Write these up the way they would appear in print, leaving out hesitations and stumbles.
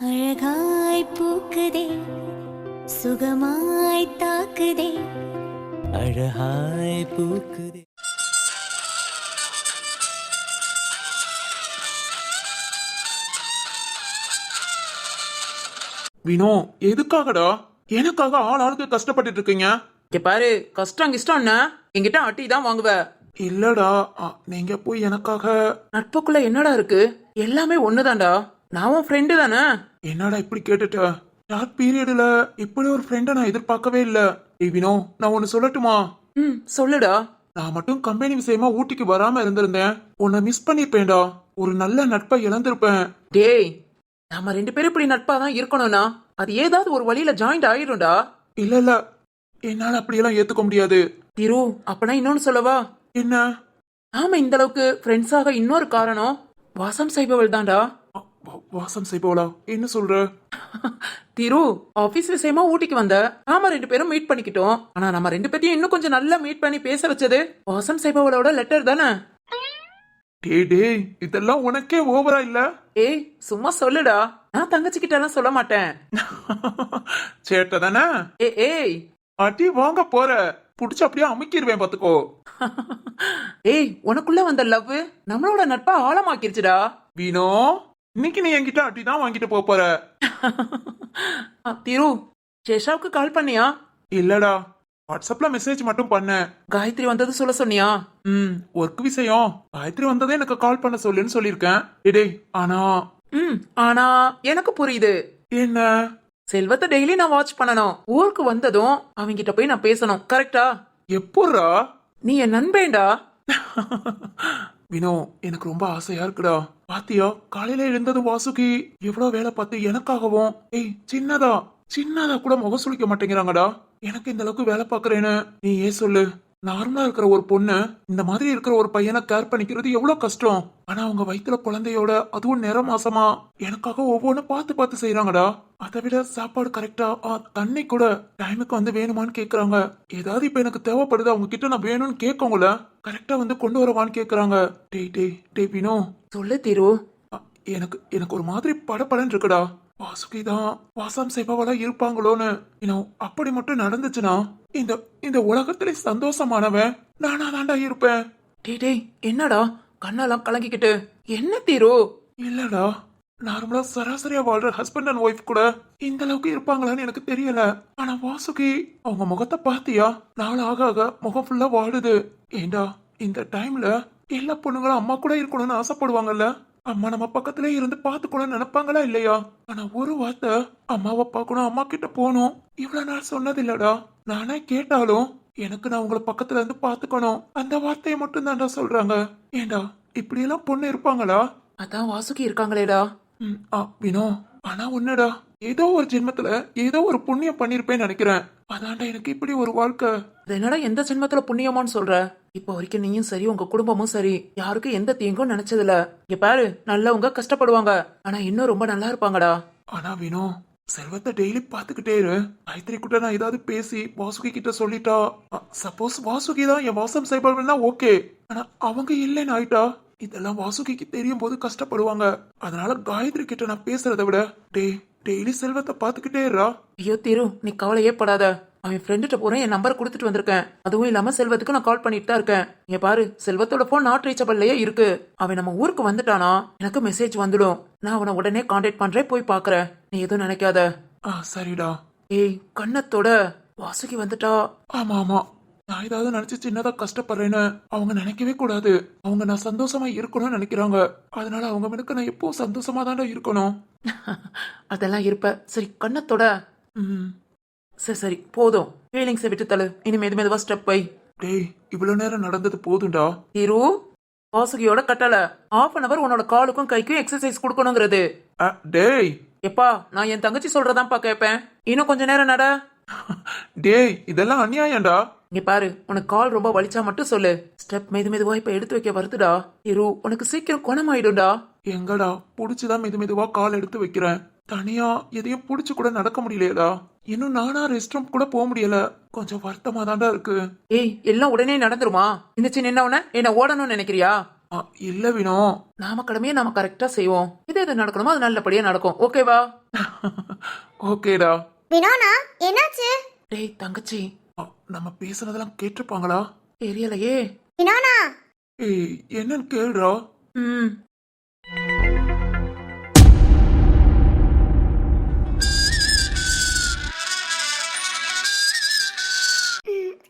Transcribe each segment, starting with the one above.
அழகாய் பூக்குதே சுகமாய் தாக்குதே அழகாய் பூக்குதே. வினோ, எதுக்காகடா எனக்காக ஆளுக்கு கஷ்டப்பட்டுட்டு இருக்கீங்க? இங்க பாரு, கஷ்டம் கிஷ்டம்னா என்கிட்ட அட்டி தான் வாங்குவ. இல்லடா, நீங்க போய் எனக்காக. நட்புக்குள்ள என்னடா இருக்கு? எல்லாமே ஒண்ணுதான்டா. நான் உன் ஃப்ரெண்டு தானே. என்னடா இப்படி கேட்டுட்ட? ஷார்ட் பீரியட்ல இப்படி ஒரு ஃப்ரெண்ட நான் எதிர்பார்க்கவே இல்ல. ஏய் வினோ, நான் ஒன்னு சொல்லட்டுமா? சொல்லுடா. நான் மட்டும் கம்பெனி விஷயமா ஊட்டிக்கு வராம இருந்திருந்தேன், உன்னை மிஸ் பண்ணிருப்பேன்டா. ஒரு நல்ல நட்பை இழந்திருப்பேன். டேய், நாம 2 பேரும் இப்படி நட்பா தான் இருக்கணும்னா அது ஏதாவது ஒரு வழியில ஜாயிண்ட் ஆயிடும்டா. இல்ல இல்ல, என்னால அப்படியெல்லாம் ஏத்துக்க முடியாது. திரு, அப்பனா இன்னொன்னு சொல்லவா? என்ன? நாம இந்த அளவுக்கு ஃப்ரெண்ட்ஸாக இன்னொரு காரணம் வாசம் செய்பவள் தான்டா. வாசம் செய்பவளா? என்ன சொல்ற? திரு, ஆபீஸ் விஷயமா ஊட்டிக்கு வந்த நாம 2 பேரும் மீட் பண்ணிக்கிட்டோம். ஆனா நம்ம 2 பேரையும் இன்னும் கொஞ்சம் நல்லா மீட் பண்ணி பேச வச்சது வாசம் செய்பவளோட லெட்டர் தானே. டேய் டேய், இதெல்லாம் உனக்கே ஓவரா இல்ல? ஏய், சும்மா சொல்லுடா. நான் தங்கச்சி கிட்ட எல்லாம் சொல்ல மாட்டேன். சேட்ட தானே? ஏய் அடி வாங்க போற, புடிச்சு அப்படியே அமுக்கிடுவேன் பாத்துக்கோ. ஏய், உனக்குள்ள வந்த லவ் நம்மளோட நட்பா ஆழமாக்கிருச்சுடா. வீணோ, இன்னைக்கு நீ என்கிட்ட அடி தான் வாங்கிட்டு போற. திரு, சேஷாவுக்கு கால் பண்ணியா? இல்லடா, வாட்ஸ்அப்ல மெசேஜ் மட்டும் பண்ண. காயத்ரி வந்தது சொல்ல சொன்னியா? ஒர்க் விஷயம். காயத்ரி வந்ததே எனக்கு கால் பண்ண சொல்லுன்னு சொல்லிருக்கேன். டேய், ஆனா ஆனா எனக்கு புரியுது. என்ன? செல்வத்தை டெய்லி நான் வாட்ச் பண்ணணும். ஊருக்கு வந்ததும் அவங்க கிட்ட போய் நான் பேசணும். கரெக்டா? எப்போரா? நீ என் நண்பேண்டா. வினோ, எனக்கு ரொம்ப ஆசையா இருக்குடா. பாத்தியா, காலையில எழுந்ததும் வாசுகி எவ்வளவு வேலை பார்த்து எனக்காகவும். ஏய், சின்னதா சின்னதா கூட முகம் சுளிக்க மாட்டேங்கிறாங்கடா. எனக்கு இந்த அளவுக்கு வேலை பாக்குறேன்னு நீ ஏன் சொல்லு. நார்மலா இருக்கிற ஒரு பொண்ணு இந்த மாதிரி இருக்கிற ஒரு பையனை கேர் பண்ணிக்கிறது எவ்வளவு கஷ்டம். ஆனா அவங்க வயிற்றுல குழந்தையோட, அதுவும் நிற மாசமா எனக்காக ஒவ்வொன்னு பார்த்து பார்த்து செய்யறாங்கடா. அதை விட சாப்பாடு கரெக்டா, தண்ணி கூட டைமுக்கு வந்து வேணுமான்னு கேக்குறாங்க. ஏதாவது இப்ப எனக்கு தேவைப்படுது, அவங்க கிட்ட நான் வேணும்னு கேட்கவங்கள கரெக்டா வந்து கொண்டு வரவான்னு கேக்குறாங்க. டேய் டேய் டேய் வினோ, சொல்லு திரு. எனக்கு எனக்கு ஒரு மாதிரி படப்படன்னு இருக்குடா. வாசுகி தான் வாசம் செய்பவளா இருப்பாங்களோன்னு. இன்னும் அப்படி மட்டும் நடந்துச்சுன்னா இந்த இந்த உலகத்திலே சந்தோஷமானவன் நானா தாண்டா இருப்பேன். டேய், என்னடா கண்ணெல்லாம் கலங்கிக்கிட்டு? என்ன திரு? இல்லடா, நார்மலா சராசரியா வாழ்ற ஹஸ்பண்ட் அண்ட் ஒய்ஃப் கூட இந்த அளவுக்கு இருப்பாங்களான்னு எனக்கு தெரியல. ஆனா வாசுகி, அவங்க முகத்தை பாத்தியா? நாள் ஆக ஆக முகம் ஃபுல்லா வாடுது. ஏண்டா, இந்த டைம்ல எல்லா பொண்ணுங்களும் அம்மா கூட இருக்கணும்னு ஆசைப்படுவாங்கல்ல. அம்மா நம்ம பக்கத்திலே இருந்து பாத்துக்கணும்னு நினைப்பாங்களா இல்லையா? ஆனா ஒரு வார்த்தை அம்மாவை பார்க்கணும், அம்மா கிட்ட போகணும், இவ்வளவு நாள் சொன்னது இல்லடா. நானே கேட்டாலும் எனக்கு நான் உங்களை பக்கத்துல இருந்து பாத்துக்கணும், அந்த வார்த்தையை மட்டும் தான்டா சொல்றாங்க. ஏண்டா, இப்படி எல்லாம் பொண்ணு இருப்பாங்களா? அதான் வாசுகி இருக்காங்களேடா. வினோ, ஆனா ஒண்ணுடா, ஏதோ ஒரு ஜென்மத்துல ஏதோ ஒரு புண்ணியம் பண்ணிருப்பேன்னு நினைக்கிறேன். அதான்டா எனக்கு இப்படி ஒரு வாழ்க்கை. அது என்னடா எந்த ஜென்மத்துல புண்ணியமான்னு சொல்ற? இப்ப வரைக்கும் நீயும் சரி, உங்க குடும்பமும் சரி, யாருக்கும் எந்த தீங்கும் நினைச்சதில்ல. இங்க பாரு, நல்லவங்க கஷ்டப்படுவாங்க, ஆனா இன்னும் ரொம்ப நல்லா இருப்பாங்கடா. ஆனா வினோ, செல்வத்தை டெய்லி பாத்துக்கிட்டே இரு. காயத்ரி கிட்ட நான் ஏதாவது பேசி வாசுகி கிட்ட சொல்லிட்டா, சப்போஸ் வாசுகி தான் என் வாசம் செய்பவன்னா ஓகே. ஆனா அவங்க இல்லைன்னு ஆயிட்டா, இதெல்லாம் வாசுகிக்கு தெரியும் போது கஷ்டப்படுவாங்க. அதனால காயத்ரி கிட்ட நான் பேசுறதை விட டெய்லி செல்வத்தை பாத்துக்கிட்டே இருறா. ஐயோ திரு, நீ கவலையே படாத. அவன் ஃப்ரெண்டுகிட்ட போறேன், என் நம்பர் கொடுத்துட்டு வந்திருக்கேன். அதுவும் இல்லாம செல்வத்துக்கு நான் கால் பண்ணிட்டு தான் இருக்கேன். இங்க பாரு, செல்வத்தோட போன் நாட் ரீச்சபிள்லயே இருக்கு. அவன் நம்ம ஊருக்கு வந்துட்டானா எனக்கு மெசேஜ் வந்துடும். நான் அவனை உடனே கான்டாக்ட் பண்றேன், போய் பாக்குறேன். நீ எதுவும் நினைக்காத. சரிடா. ஏய், கண்ணத்தோட வாசுகி வந்துட்டா. ஆமா ஆமா, நான் ஏதாவது நினைச்சு சின்னதா கஷ்டப்படுறேன்னு அவங்க நினைக்கவே கூடாது. அவங்க நான் சந்தோஷமா இருக்கணும்னு நினைக்கிறாங்க. அதனால அவங்க மனுக்கு நான் எப்போ சந்தோஷமா தாண்டா இருக்கணும். அதெல்லாம் இருப்ப. சரி, கண்ணத்தோட. சரி போதும், ஃபீலிங்ஸை விட்டு தள்ளு. இனிமே மெதுவா ஸ்டெப் பை. டேய், இவ்வளவு நேரம் நடந்தது போதும்டா. திரு, வாசுகியோட கட்டளை ½ அன் அவர் உன்னோட காலுக்கும் கைக்கும் எக்ஸசைஸ் கொடுக்கணுங்கிறது. டேய் எப்பா, நான் என் தங்கச்சி சொல்றதான்ப்பா கேட்பேன். இன்னும் கொஞ்ச நேரம் நட. டேய், இதெல்லாம் அநியாயம்டா. இங்க பாரு, உனக்கு கால் ரொம்ப வலிச்சா மட்டும் சொல்லு. ஸ்டெப் மெதுவா இப்ப எடுத்து வைக்க வருதுடா. திரு, உனக்கு சீக்கிரம் குணமாயிடும்டா. எங்கடா, புடிச்சுதான் மெதுவா கால் எடுத்து வைக்கிறேன். தனியா எதையும் புடிச்சு கூட நடக்க முடியலையடா. இன்னும் நானா ரெஸ்ட் ரூம் கூட போக முடியல. கொஞ்சம் வருத்தமா தாண்டா இருக்கு. ஏய், எல்லாம் உடனே நடந்துருமா? இந்த சின்ன என்ன ஓடணும்னு நினைக்கிறியா? இல்ல வினோ, நாம கடமையை நாம கரெக்டா செய்வோம். எது நடக்கணுமோ அது நல்லபடியா நடக்கும். ஓகேவா? ஓகேடா. வினோனா என்னாச்சு? டேய் தங்கச்சி, நம்ம பேசுனதெல்லாம் கேட்டிருப்பாங்களா? தெரியலையே. வினோனா ஏய், என்னன்னு கேளுடா. ம்.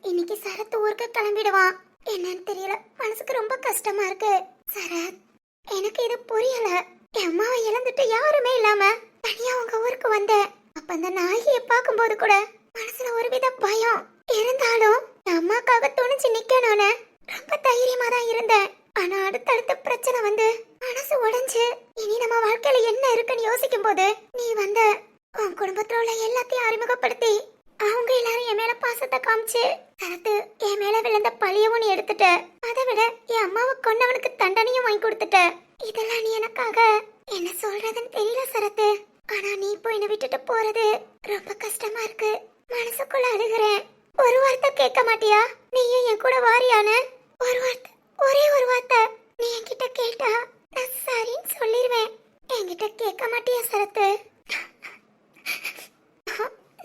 இன்னைக்கு சரத் ஊருக்கு கிளம்பிடுவான். என்னன்னு தெரியல, மனசுக்கு ரொம்ப கஷ்டமா இருக்கு. சரத், எனக்கு இது புரியல. என் அம்மாவை இழந்துட்டு யாருமே இல்லாம தனியா உங்க ஊருக்கு வந்தேன். அப்ப அந்த நாயை பார்க்கும்போது கூட மனசுல ஒரு வித பயம் இருந்தாலும் என் அம்மாக்காக துணிச்சு நிக்கணும்னு ரொம்ப தைரியமா தான் இருந்தேன். ஆனா அடுத்தடுத்த பிரச்சனை வந்து மனசு உடைஞ்சு இனி நம்ம வாழ்க்கையில என்ன இருக்குன்னு யோசிக்கும் போது நீ வந்த. உன் குடும்பத்துல உள்ள எல்லாத்தையும் அறிமுகப்படுத்தி அவங்க எல்லாரும் என் மேல பாசத்தை காமிச்சு சரத்து என் மேல விழுந்த பழியவும் நீ எடுத்துட்ட. அதை விட என் அம்மாவை கொன்னவனுக்கு தண்டனையும் வாங்கி கொடுத்துட்ட. இதெல்லாம் நீ எனக்காக என்ன சொல்றதுன்னு தெரியல சரத்து. ஆனா நீ இப்போ என்னை விட்டுட்டு போறது ரொம்ப கஷ்டமா இருக்கு. மனசுக்குள்ள அழுகிறேன். ஒரு வார்த்தை கேட்க மாட்டியா? நீயும் என் கூட வாரியானு ஒரு வார்த்தை, ஒரே ஒரு வார்த்தை நீ என்கிட்ட கேட்டா நான் சரின்னு சொல்லிடுவேன். என்கிட்ட கேட்க மாட்டியா சரத்து?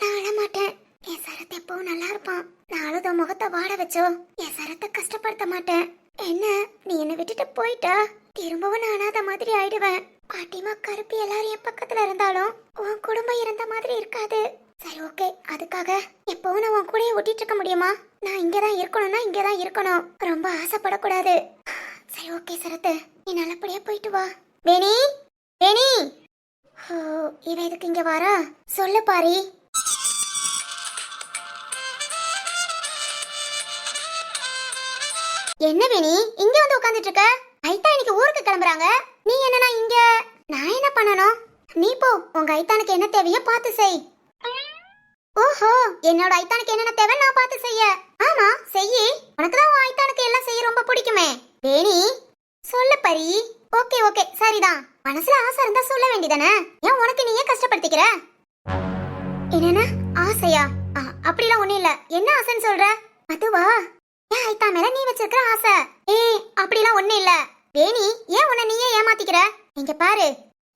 நான் அழ மாட்டேன். என் சரத் எப்பவும் நல்லா இருப்பான். நான் அழுத முகத்தை வாட வச்சோ என் சரத்தை கஷ்டப்படுத்த மாட்டேன். என்ன நீ என்னை விட்டுட்டு போயிட்டா திரும்பவும் நான் அனாத மாதிரி ஆயிடுவேன். பாட்டிமா கருப்பி எல்லாரும் என் பக்கத்துல இருந்தாலும் உன் குடும்பம் இருந்த மாதிரி இருக்காது. சரி ஓகே, அதுக்காக எப்பவும் நான் உன் கூடயே ஒட்டிட்டு இருக்க முடியுமா? நான் இங்கதான் இருக்கணும்னா இங்கதான் இருக்கணும். ரொம்ப ஆசைப்படக்கூடாது. சரி ஓகே சரத்து, நீ நல்லபடியா போயிட்டு வா. வேணி வேணி, இவ எதுக்கு இங்க வாரா? சொல்லு பாரி. என்ன வேணி இங்க வந்து உட்கார்ந்துட்டு இருக்க? ஐத்தா இன்னைக்கு ஊருக்கு கிளம்புறாங்க. நீ என்னன்னா இங்க? நான் என்ன பண்ணணும்? நீ போ, உங்க ஐத்தானுக்கு என்ன தேவையோ பார்த்து செய். ஓஹோ, என்னோட ஐத்தானுக்கு என்னென்ன தேவை நான் பார்த்து செய்ய? ஆமா செய்யி. உனக்கு தான் உன் ஐத்தானுக்கு எல்லாம் செய்ய ரொம்ப பிடிக்குமே. வேணி சொல்லு பரி. ஓகே ஓகே சரிதான். மனசுல ஆசை இருந்தா சொல்ல வேண்டியதானே? ஏன் உனக்கு நீயே கஷ்டப்படுத்திக்கிற? என்னன்னா ஆசையா? அப்படிலாம் ஒண்ணும் இல்ல. என்ன ஆசைன்னு சொல்ற? அதுவா, ஏன் ஐத்தா மேல நீ வச்சிருக்கிற ஆசை. அப்படிலாம் ஒண்ணும் இல்ல. வேணி ஏன் உன்னை நீயே ஏமாத்திக்கிற? இங்க பாரு,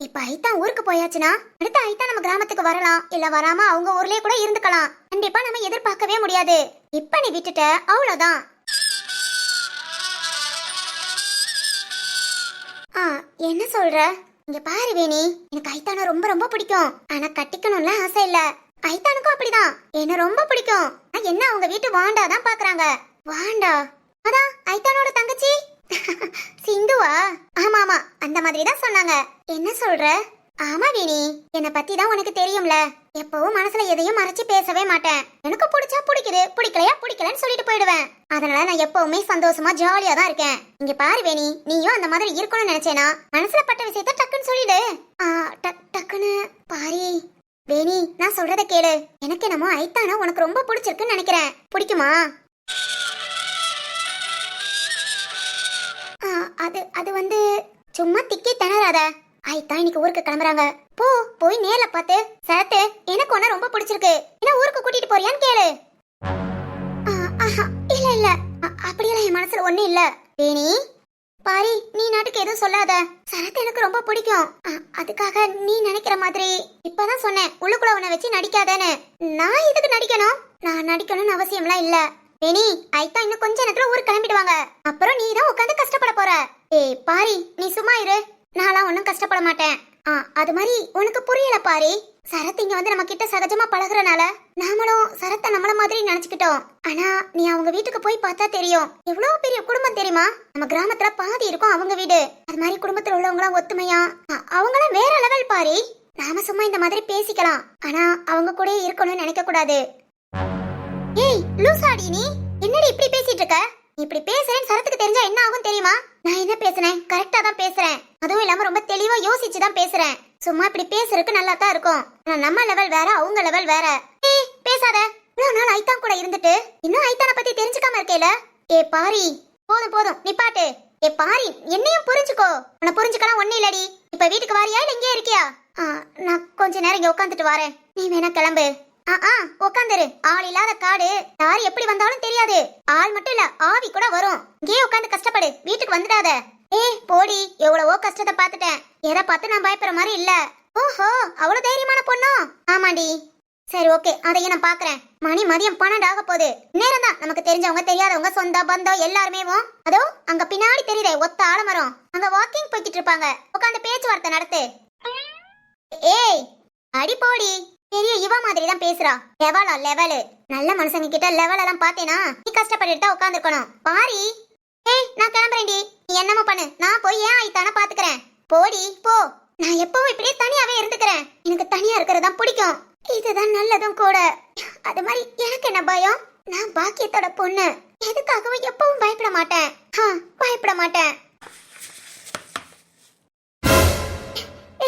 இப்ப ஐத்தா ஊருக்கு போயாச்சுன்னா அடுத்த ஐத்தா நம்ம கிராமத்துக்கு வரலாம், இல்ல வராம அவங்க ஊர்லயே கூட இருந்துக்கலாம். கண்டிப்பா நம்ம எதிர்பார்க்கவே முடியாது. இப்ப நீ விட்டுட்ட அவ்வளவுதான். என்ன சொல்ற? இங்க பாரு வேணி, எனக்கு ஐத்தான ரொம்ப ரொம்ப பிடிக்கும். ஆனா கட்டிக்கணும்ல ஆசை இல்ல. ஐத்தானுக்கும் அப்படிதான் என்ன ரொம்ப பிடிக்கும். என்ன அவங்க வீட்டு வாண்டாதான் பாக்குறாங்க. வாண்டா? அதான் ஐத்தானோட தங்கச்சி சிந்துவா? ஆமா ஆமா, அந்த மாதிரி தான் சொன்னாங்க. என்ன சொல்ற? ஆமா வேணி, என்னை பத்தி தான் உனக்கு தெரியும்ல. எப்பவும் மனசுல எதையும் மறைச்சு பேசவே மாட்டேன். எனக்கு பிடிச்சா பிடிக்குது, பிடிக்கலையா பிடிக்கலன்னு சொல்லிட்டு போயிடுவேன். அதனால நான் எப்பவுமே சந்தோஷமா ஜாலியா தான் இருக்கேன். இங்க பாரு வேணி, நீயும் அந்த மாதிரி இருக்கணும்னு நினைச்சேனா மனசுல பட்ட விஷயத்த டக்குன்னு சொல்லிடு. டக்குன்னு பாரி. வேணி நான் சொல்றத கேளு. எனக்கு என்னமோ ஐத்தானா உனக்கு ரொம்ப பிடிச்சிருக்குன்னு நினைக்கிறேன். பிடிக்குமா? அது வந்து சும்மா திக்கி திணறாத. ஐத்தா இன்னைக்கு ஊருக்கு கிளம்புறாங்க. போ, போய் நேர்ல பார்த்து சரத்து எனக்கு உன்ன ரொம்ப பிடிச்சிருக்கு, என்ன ஊருக்கு கூட்டிட்டு போறியான்னு கேளு. இல்ல இல்ல, அப்படியெல்லாம் என் மனசுல ஒண்ணு இல்ல. வேணி பாரி, நீ நாட்டுக்கு எதுவும் சொல்லாத. சரத்து எனக்கு ரொம்ப பிடிக்கும். அதுக்காக நீ நினைக்கிற மாதிரி இப்பதான் சொன்னேன் உள்ளுக்குள்ள உன்னை வச்சு நடிக்காதேன்னு. நான் இதுக்கு நடிக்கணும்? நான் நடிக்கணும்னு அவசியம்லாம் இல்ல. வேணி ஐத்தா இன்னும் கொஞ்ச நேரத்துல ஊருக்கு கிளம்பிடுவாங்க. அப்புறம் நீ தான் உட்காந்து கஷ்டப்பட போற. பாரி நீ சும்மா இரு, நான்லாம் ஒன்னும் கஷ்டப்பட மாட்டேன். அது மாதிரி உனக்கு புரியல பாரி. சரத் இங்க வந்து நம்ம கிட்ட சகஜமா பழகுறனால நாமளும் சரத்தை நம்மள மாதிரி நினைச்சுக்கிட்டோம். ஆனா நீ அவங்க வீட்டுக்கு போய் பார்த்தா தெரியும் எவ்வளவு பெரிய குடும்பம் தெரியுமா. நம்ம கிராமத்துல பாதி இருக்கும் அவங்க வீடு. அது மாதிரி குடும்பத்துல உள்ளவங்களாம் ஒத்துமையா, அவங்களாம் வேற லெவல் பாரி. நாம சும்மா இந்த மாதிரி பேசிக்கலாம், ஆனா அவங்க கூட இருக்கணும்னு நினைக்க கூடாது. ஏய் லூசாடி, நீ என்னடி இப்படி பேசிட்டு இருக்க? இப்படி பேசுறேன்னு சரத்துக்கு தெரிஞ்சா என்ன ஆகும் தெரியுமா? நான் என்ன பேசுறேன் கரெக்டா தான் பேசுறேன். அதுவும் இல்லாம ரொம்ப தெளிவா யோசிச்சு தான் பேசுறேன். சும்மா இப்படி பேசுறதுக்கு நல்லா தான் இருக்கும். நம்ம லெவல் வேற, அவங்க லெவல் வேற. பேசாத. இவ்வளவு நாள் ஐத்தான் கூட இருந்துட்டு இன்னும் ஐத்தான பத்தி தெரிஞ்சுக்காம இருக்கேல. பாரி போதும் போதும் நிப்பாட்டு. பாரி என்னையும் புரிஞ்சுக்கோ. உன்னை புரிஞ்சுக்கலாம் ஒண்ணு இல்லடி. இப்ப வீட்டுக்கு வாரியா இல்ல இங்கே இருக்கியா? நான் கொஞ்ச நேரம் இங்க உட்காந்துட்டு வரேன். நீ வேணா கிளம்பு. உட்காந்துரு. ஆள் இல்லாத காடு, யார் எப்படி வந்தாலும் தெரியாது. ஆள் மட்டும் இல்ல ஆவி கூட வரும். இங்கே உட்காந்து கஷ்டப்படு, வீட்டுக்கு வந்துடாத. போடி, எவ்வளவோ கஷ்டத்தை பார்த்துட்டேன். எதை பார்த்து நான் பயப்படுற மாதிரி இல்ல. ஓஹோ, அவ்வளவு தைரியமான சரி ஓகே, அதையும் நான் பாக்குறேன். மணி மதியம் 12 ஆக போகுது. நேரம் தான். நமக்கு தெரிஞ்சவங்க தெரியாதவங்க சொந்த பந்தம் எல்லாருமே அதோ அங்க பின்னாடி தெரியுதே ஒத்த ஆலமரம், அங்க வாக்கிங் போய்கிட்டு இருப்பாங்க. உட்காந்து பேச்சுவார்த்தை நடத்து. ஏய் அடி போடி, பெரிய இவ மாதிரி தான் பேசுறா. லெவலா லெவலு. நல்ல மனுஷங்க கிட்ட லெவல் எல்லாம் பாத்தேனா நீ கஷ்டப்பட்டுட்டு தான் உட்காந்துருக்கணும் பாரி. ஏய் நான் கிளம்புறேன்டி, நீ என்னமோ பண்ணு, நான் போய் ஏன் ஆயித்தான பாத்துக்கிறேன். போடி போ. நான் எப்பவும் இப்படியே தனியாவே இருந்துக்கிறேன். எனக்கு தனியா இருக்கிறது தான் பிடிக்கும். இதுதான் நல்லதும் கூட. அது மாதிரி எனக்கு என்ன பயம்? நான் பாக்கியத்தோட பொண்ணு. எதுக்காகவும் எப்பவும் பயப்பட மாட்டேன். பயப்பட மாட்டேன்.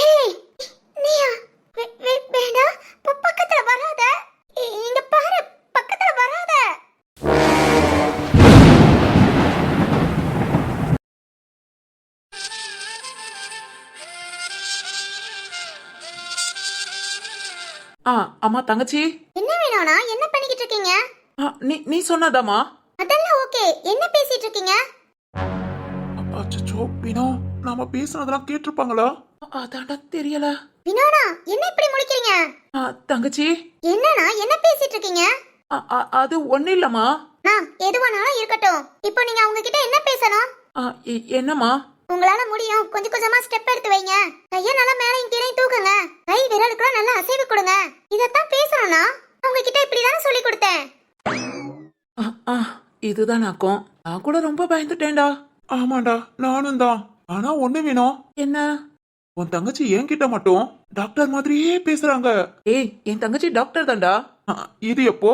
ஏய் நீயா? வேண்டாம், பக்கத்துல வராத. இங்க பாரு, பக்கத்துல வராத. அம்மா தங்கச்சி. என்ன வேணும்னா என்ன பண்ணிக்கிட்டு இருக்கீங்க? நீ சொன்னதாமா? அதெல்லாம் ஓகே, என்ன பேசிட்டு இருக்கீங்க? அச்சோ வினோ, நாம பேசுனதெல்லாம் கேட்டிருப்பாங்களா? அதாண்டா தெரியல. வினோனா என்ன இப்படி முழிக்கிறீங்க? தங்கச்சி. என்னன்னா என்ன பேசிட்டு இருக்கீங்க? அது ஒண்ணு இல்லம்மா. எதுவானாலும் இருக்கட்டும். இப்போ நீங்க அவங்க கிட்ட என்ன பேசணும்? என்னம்மா? உங்களால முடியும், கொஞ்சம் கொஞ்சமா ஸ்டெப் எடுத்து வைங்க. கைய நல்லா மேலையும் கீழையும் தூக்குங்க. கை விரலுக்குலாம் நல்லா அசைவு கொடுங்க. இதத்தான் பேசணும்னா அவங்க கிட்ட இப்படிதானே சொல்லி கொடுத்தேன். இதுதான் ஆக்கும். நான் கூட ரொம்ப பயந்துட்டேன்டா. ஆமாண்டா நானும் தான். ஆனா ஒண்ணு வேணும். என்ன? உன் தங்கச்சி என்கிட்ட மட்டும் டாக்டர் மாதிரியே பேசுறாங்க. ஏய் என் தங்கச்சி டாக்டர் தான்டா. இது எப்போ?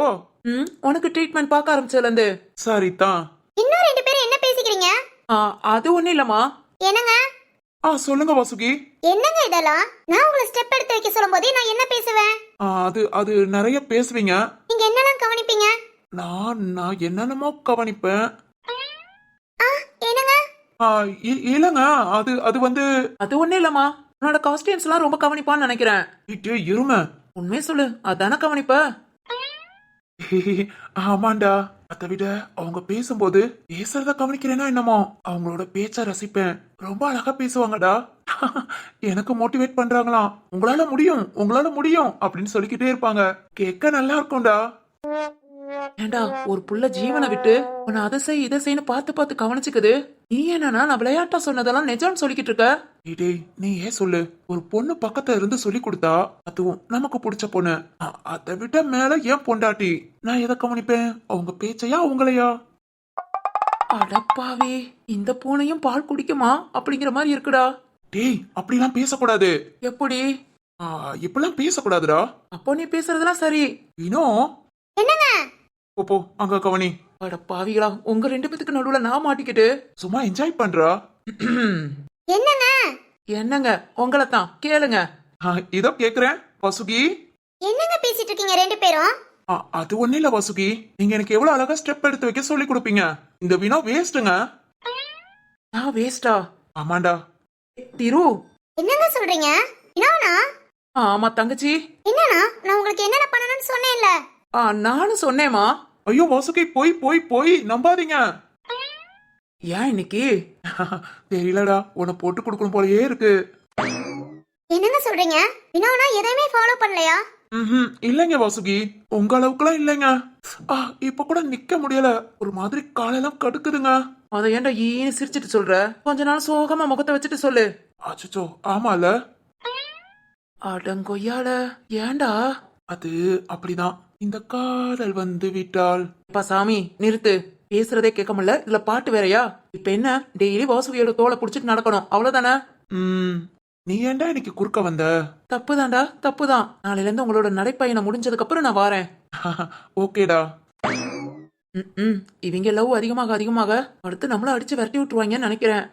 உனக்கு ட்ரீட்மெண்ட் பார்க்க ஆரம்பிச்சதுல இருந்து. சரிதான். இன்னும் ரெண்டு பேரும் என்ன பேசிக்கிறீங்க? அது ஒண்ணு இல்லம்மா. என்னங்க? சொல்லுங்க வாசுகி. என்னங்க இதெல்லாம்? நான் உங்களை ஸ்டெப் எடுத்து வைக்க சொல்லும்போது நான் என்ன பேசுவேன்? அது நிறைய பேசுவீங்க. நீங்க என்னெல்லாம் கவனிப்பீங்க? நான் என்னென்னமோ கவனிப்பேன். என்னங்க? இல்லங்க, அது வந்து அது ஒண்ணு இல்லம்மா. உன்னோட காஸ்டியூம்ஸ் எல்லாம் ரொம்ப கவனிப்பான்னு நினைக்கிறேன். இரும உண்மையை சொல்லு, அதானே கவனிப்ப? ஆமாண்டா. அதை விட அவங்க பேசும்போது பேசுறத கவனிக்கிறேன்னா என்னமோ அவங்களோட பேச்ச ரசிப்பேன். ரொம்ப அழகா பேசுவாங்கடா. எனக்கு மோட்டிவேட் பண்றாங்களாம். உங்களால முடியும், உங்களால முடியும் அப்படின்னு சொல்லிக்கிட்டே இருப்பாங்க. கேட்க நல்லா இருக்கும்டா. ஏண்டா ஒரு புள்ள ஜீவனை விட்டு உன்னை அதை செய் இதை செய்யு பார்த்து பார்த்து கவனிச்சுக்குது. நீ என்னன்னா நான் விளையாட்டா சொன்னதெல்லாம் நிஜம்னு சொல்லிக்கிட்டு இருக்க. டேய் நீ ஏன் சொல்லு. ஒரு பொண்ணு பக்கத்துல இருந்து சொல்லி கொடுத்தா, அதுவும் நமக்கு பிடிச்ச பொண்ணு, அதை விட மேல ஏன் பொண்டாட்டி, நான் எதை கவனிப்பேன்? அவங்க பேச்சையா அவங்களையா? அடப்பாவே, இந்த பூனையும் பால் குடிக்குமா அப்படிங்கிற மாதிரி இருக்குடா. டேய் அப்படிலாம் பேசக்கூடாது. எப்படி? இப்பெல்லாம் பேசக்கூடாதுடா. அப்போ நீ பேசுறதெல்லாம் சரி. இன்னும் என்னங்க? போ அங்க கவனி. அடப்பாவிகளா, உங்க ரெண்டு பேத்துக்கு நடுவுல நான் மாட்டிக்கிட்டு சும்மா என்ஜாய் பண்றா. என்னங்க? என்னங்க உங்களை தான் கேளுங்க. இதோ கேக்குறேன் வாசுகி. என்னங்க பேசிட்டு இருக்கீங்க ரெண்டு பேரும்? அது ஒண்ணு இல்ல வாசுகி, நீங்க எனக்கு எவ்வளவு அழகா ஸ்டெப் எடுத்து வைக்க சொல்லி கொடுப்பீங்க. இந்த வினோ வேஸ்ட்டுங்க. நான் வேஸ்டா? ஆமாண்டா. திரு என்னங்க சொல்றீங்க? என்னன்னா? ஆமா தங்கச்சி. என்னன்னா நான் உங்களுக்கு என்னென்ன பண்ணணும்னு சொன்னேன்ல. நானும் சொன்னேமா. ஐயோ வாசுகி, போய் நம்பாதீங்க. ஏன் இன்னைக்கு? தெரியலடா, உன்னை போட்டு கொடுக்கணும் போலயே இருக்கு. என்னங்க சொல்றீங்க? வினோனா எதையுமே ஃபாலோ பண்ணலையா? இல்லைங்க வாசுகி, உங்க அளவுக்குலாம் இல்லைங்க. இப்ப கூட நிக்க முடியல, ஒரு மாதிரி காலெல்லாம் கடுக்குதுங்க. அதை ஏன்டா ஈன்னு சிரிச்சிட்டு சொல்ற? கொஞ்ச நாள் சோகமா முகத்தை வச்சுட்டு சொல்லு. அச்சோ ஆமால. அடங்கொய்யால ஏன்டா? அது அப்படிதான், இந்த காதல் வந்து விட்டால். இப்ப சாமி நிறுத்து, பேசுறதே கேட்க முடியல, இதுல பாட்டு வேறயா? இப்ப என்ன டெய்லி வாசுகியோட தோலை புடிச்சிட்டு நடக்கணும் அவ்வளவுதானே? நீ ஏன்டா இன்னைக்கு குறுக்க வந்த? தப்புதான்டா, தப்புதான். நாளையில இருந்து உங்களோட நடைப்பயணம் முடிஞ்சதுக்கு அப்புறம் நான் வாரேன். ஓகேடா. இவங்க லவ் அதிகமாக அதிகமாக அடுத்து நம்மள அடிச்சு விரட்டி விட்டுருவாங்கன்னு நினைக்கிறேன்.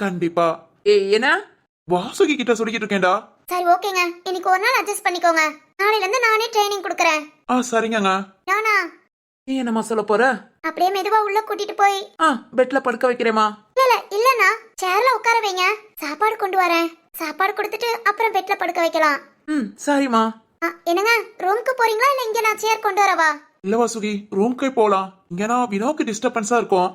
கண்டிப்பா. என்ன வாசுகி கிட்ட சொல்லிக்கிட்டு இருக்கேன்டா. சரி ஓகேங்க, இன்னைக்கு ஒரு நாள் அட்ஜஸ்ட் பண்ணிக்கோங்க. நாளையில இருந்து நானே ட்ரைனிங் கொடுக்கறேன். சரிங்கங்க. நானா? நீ என்னமா சொல்ல போற? அப்படியே மெதுவா உள்ள கூட்டிட்டு போய் பெட்ல படுக்க வைக்கிறேமா? இல்லனா சேர்ல உட்கார வைங்க. சாப்பாடு கொண்டு வரேன். சாப்பாடு கொடுத்துட்டு அப்புறம் பெட்ல படுக்க வைக்கலாம். சரிமா. என்னங்க ரூமுக்கு போறீங்களா இல்ல இங்க நான் சேர் கொண்டு வரவா? இல்ல வாசுகி, ரூம்க்கே போலாம். இங்கன்னா வினோக்கு டிஸ்டர்பன்ஸா இருக்கும்.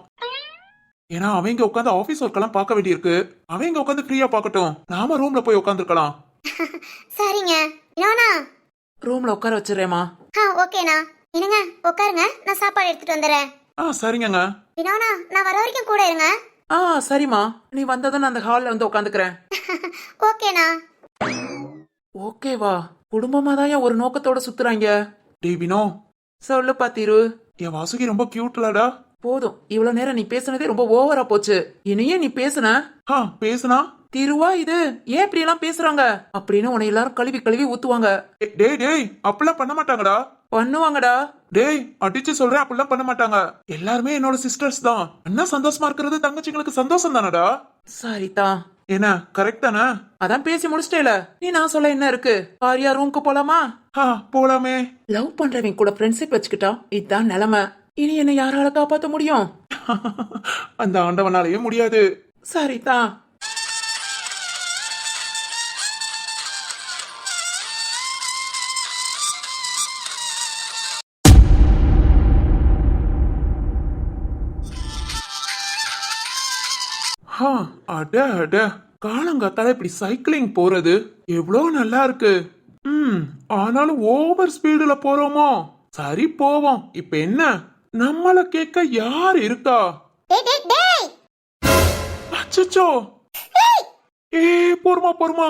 ஏன்னா அவங்க உட்காந்து ஆபீஸ் ஒர்க் எல்லாம் பார்க்க வேண்டியிருக்கு. அவங்க உட்காந்து ஃப்ரீயா பார்க்கட்டும், நாம ரூம்ல போய் உட்காந்துருக்கலாம். சரிங்க. நானா ரூம்ல உட்கார வச்சிடுறேம்மா. ஓகேண்ணா. என்னங்க உட்காருங்க, நான் சாப்பாடு எடுத்துட்டு வந்துடுறேன். சரிங்கங்க. வினோனா, நான் வர வரைக்கும் கூட இருங்க. சரிம்மா, நீ வந்ததும் நான் அந்த ஹால்ல வந்து உட்காந்துக்கிறேன். ஓகேண்ணா. ஓகேவா? குடும்பமா தான் ஒரு நோக்கத்தோட சுத்துறாங்க. டேய் வினோ, சொல்லு பாத்திரு. என் வாசுகி ரொம்ப கியூட்லடா. போதும், இவ்வளவு நேரம் நீ பேசுனதே ரொம்ப ஓவரா போச்சு. இனியே நீ பேசுன பேசுனா திருவா இது ஏன் இப்படி எல்லாம் பேசுறாங்க அப்படின்னு உன்னை எல்லாரும் கழுவி கழுவி ஊத்துவாங்க. டேய் அப்படிலாம் பண்ண மாட்டாங்கடா. பண்ணுவாங்கடா. டேய் அடிச்சு சொல்றேன், அப்படிலாம் பண்ண மாட்டாங்க. எல்லாருமே என்னோட சிஸ்டர்ஸ் தான். அண்ணா சந்தோஷமா இருக்கிறது தங்கச்சிங்களுக்கு சந்தோஷம் தானடா. சரிதான். என்ன கரெக்ட் தானே? அதான் பேசி முடிச்சிட்டேல, நீ நான் சொல்ல என்ன இருக்கு? பாரியா ரூம்க்கு போலாமா? போலாமே. லவ் பண்றவங்க கூட ஃப்ரெண்ட்ஷிப் வச்சுக்கிட்டா இதுதான் நிலைமை. இனி என்ன யாரால காப்பாத்த முடியும்? அந்த ஆண்டவனாலேயே முடியாது. சரிதான். அட அட, காலங்காத்தால இப்படி சைக்கிளிங் போறது எவ்வளோ நல்லா இருக்கு. ஆனாலும் ஓவர் ஸ்பீடுல போறோமோ? சரி போவோம். இப்ப என்ன, நம்மள கேட்க யார் இருக்கா? அச்சச்சோ. பொறுமா.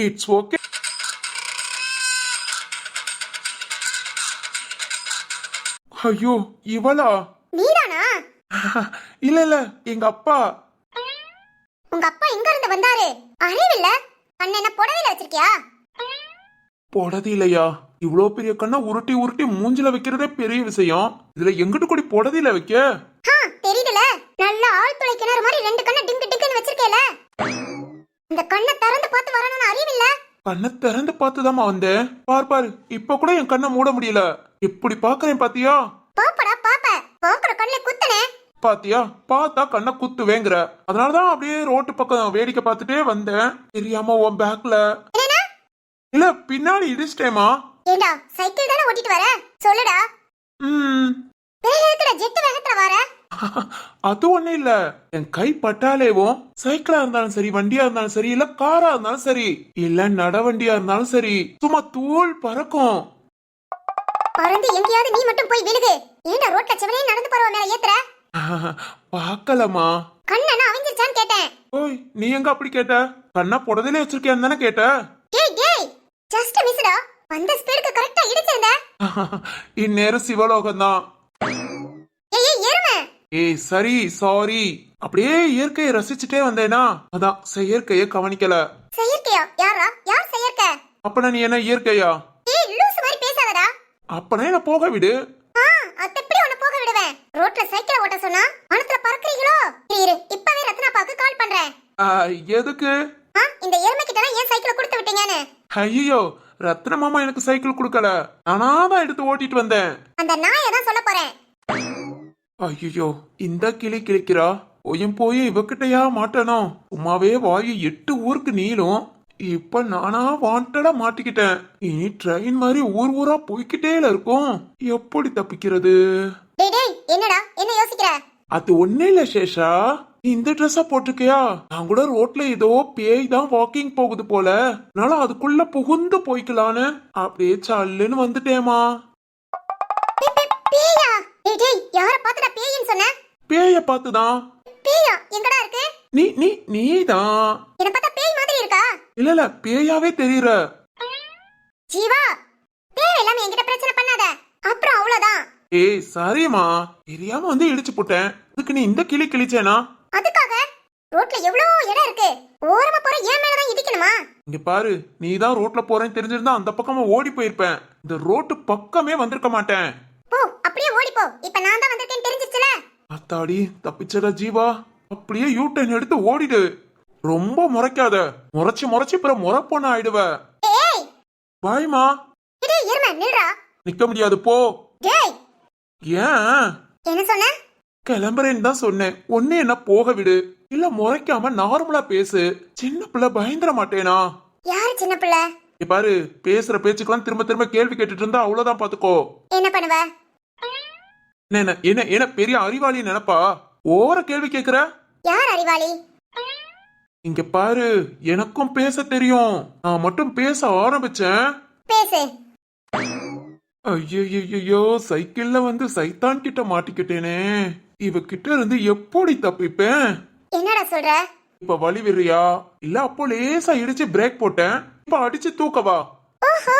It's okay. ஐயோ, இவளா? நீதானா? இல்ல எங்க அப்பா. உங்க அப்பா எங்க இருந்து வந்தாரு? அறிவில்ல? அண்ணன் என்ன புடவையில வச்சிருக்கியா? பொடதி இல்லையா? இவ்வளோ பெரிய கண்ணை உருட்டி உருட்டி மூஞ்சில வைக்கிறதே பெரிய விஷயம். இதுல எங்கிட்டு கூடி பொடதியில வைக்க? தெரியுதுல, நல்ல ஆள் துளை கிணறு மாதிரி ரெண்டு கண்ணை டிங்கு டிங்குன்னு வச்சிருக்கேல. இந்த கண்ணை திறந்து பார்த்து வரணும்னு அறிவில்ல? கண்ணை திறந்து பார்த்துதாமா வந்தேன். பாரு இப்ப கூட என் கண்ணை மூட முடியல. இப்படி பாக்குறேன் பாத்தியா? பாப்படா பாப்ப, பாக்குற கண்ணுல குத்துனே. பாத்தியா, பார்த்தா கண்ணை குத்துவேங்கிற. அதனாலதான் அப்படியே ரோட்டு பக்கம் வேடிக்கை பார்த்துட்டே வந்தேன். தெரியாம உன் பேக்ல இல்ல பின்னாடி இடிச்சிட்டேமா. ஏண்டா சைக்கிள் தானே ஓட்டிட்டு வர? சொல்லுடா. வேகத்துல ஜெட் வேகத்துல வர? அது ஒண்ணு இல்ல, என் கை பட்டாலேவும் சைக்கிளா இருந்தாலும் சரி, வண்டியா இருந்தாலும் சரி, இல்ல காரா இருந்தாலும் சரி, இல்ல நடவண்டியா இருந்தாலும் சரி, சும்மா தூள் பறக்கும். பறந்து எங்கேயாவது நீ மட்டும் போய் விழுகு. ஏண்டா ரோட்ல செவனே நடந்து போறவ மேல ஏத்துற? பாக்கலமா. கண்ணனா அவிஞ்சிருச்சான்னு கேட்டேன். ஓய், நீ எங்க அப்படி கேட்ட? கண்ணா புடதிலே வச்சிருக்கேன்னு தானே கேட்ட? டேய் ஜஸ்ட் மிஸ்டா. அந்த ஸ்பீடுக்கு கரெக்ட்டா இடிச்சேன்டா. இந்நேரம் சிவலோகம் தான். ஏய் எருமை. சரி சாரி. அப்படியே இயற்கையை ரசிச்சுட்டே வந்தேனா, அதான் செயற்கையை கவனிக்கல. செயற்கையா? யார் செயற்கை? அப்பனா நீ என்ன இயற்கையா? லூசு மாதிரி பேசாதடா. அப்பனா என்ன போக விடு. அத எப்படி உன்னை போக விடுவேன்? ரோட்ல சைக்கிள் ஓட்ட சொன்னா வானத்துல பறக்குறீங்களோ? இரு, இப்பவே ரத்னாப்பாக்கு கால் பண்றேன். எதுக்கு? இந்த எருமை கிட்ட ஏன் சைக்கிளை கொடுத்து விட்டீங்கன்னு. ஐயோ, ரத்ன மாமா எனக்கு சைக்கிள் கொடுக்கல, நானாதான் எடுத்து ஓட்டிட்டு வந்தேன். அந்த நாயை தான் சொல்ல போறேன். ஐயோ, இந்த கிளி கிளிக்கிறா. போய் இவகிட்டயா மாட்டணும். சும்மாவே வாயு 8 ஊருக்கு நீளும். இப்ப நானா வாண்டடா மாட்டிக்கிட்டேன். இனி ட்ரெயின் மாதிரி ஊர் ஊரா போய்கிட்டே இருக்கும். எப்படி தப்பிக்கிறது? டேய் என்னடா என்ன யோசிக்கிற? அது ஒண்ணு இல்ல சேஷா, இந்த ட்ரெஸ்ஸா போட்டிருக்கியா? நான் கூட ரோட்ல ஏதோ பேய் தான் வாக்கிங் போகுது போல, அதனால அதுக்குள்ள புகுந்து போய்க்கலான்னு அப்படியே சல்லுன்னு வந்துட்டேமா. பேயா? டேய் யார பாத்துடா பேயின்னு சொன்ன? பேய பாத்துதான். பேயா எங்கடா இருக்கு? நீதான். என்ன பார்த்தா பேய் மாதிரி இருக்கா? இல்ல பேயாவே தெரியற. ஜீவா, பேய் எல்லாம் என்கிட்ட பிரச்சனை பண்ணாத, அப்புறம் அவ்வளவுதான். சரிமா, தெரியாம வந்து இடிச்சு போட்டேன். அதுக்கு நீ இந்த கிளி கிழிச்சேனா? அதுக்காக ரோட்ல எவ்வளவு இடம் இருக்கு, ஓரமா போற ஏன் மேலதான் இடிக்கணுமா? இங்க பாரு, நீ தான் ரோட்ல போறேன்னு தெரிஞ்சிருந்தா அந்த பக்கமா ஓடி போயிருப்பேன். இந்த ரோட்டு பக்கமே வந்திருக்க மாட்டேன். போ, அப்படியே ஓடி போ. இப்ப நான் தான் வந்திருக்கேன்னு தெரிஞ்சிச்சுல. அத்தாடி தப்பிச்சடா ஜீவா. அப்படியே யூ டர்ன் எடுத்து ஓடிடு. ரொம்ப முறைக்காத. முறைச்சு பிற முறைப்பொண்ண ஆயிடுவ. ஏய் பாய்மா. டேய் எருமை நில்றா. நிக்க முடியாது போ. டேய் ஏன்? என்ன சொன்ன? கிளம்புறேன்னு தான் சொன்னேன். ஒண்ணு என்ன போக விடு, இல்ல முறைக்காம நார்மலா பேசு. சின்ன பிள்ளை பயந்துட மாட்டேனா? யாரு சின்ன பிள்ளை? பாரு, பேசுற பேச்சுக்கெல்லாம் திரும்ப கேள்வி கேட்டுட்டு இருந்தா அவ்வளவுதான் பாத்துக்கோ. என்ன பண்ணுவ? என்ன பெரிய அறிவாளி நினைப்பா? ஓர கேள்வி கேக்குற. யார் அறிவாளி? இங்க பாரு, எனக்கும் பேச தெரியும். நான் மட்டும் பேச ஆரம்பிச்சேன். பேசு. ஐயோ சைக்கிள்ல வந்து சைத்தான் கிட்ட மாட்டிக்கிட்டேனே. இவ கிட்ட இருந்து எப்படி தப்பிப்பேன்? என்னடா சொல்ற? இப்ப வழி விடுறியா? இல்ல அப்போ லேசா இடிச்சு பிரேக் போட்டேன், இப்ப அடிச்சு தூக்கவா? ஓஹோ,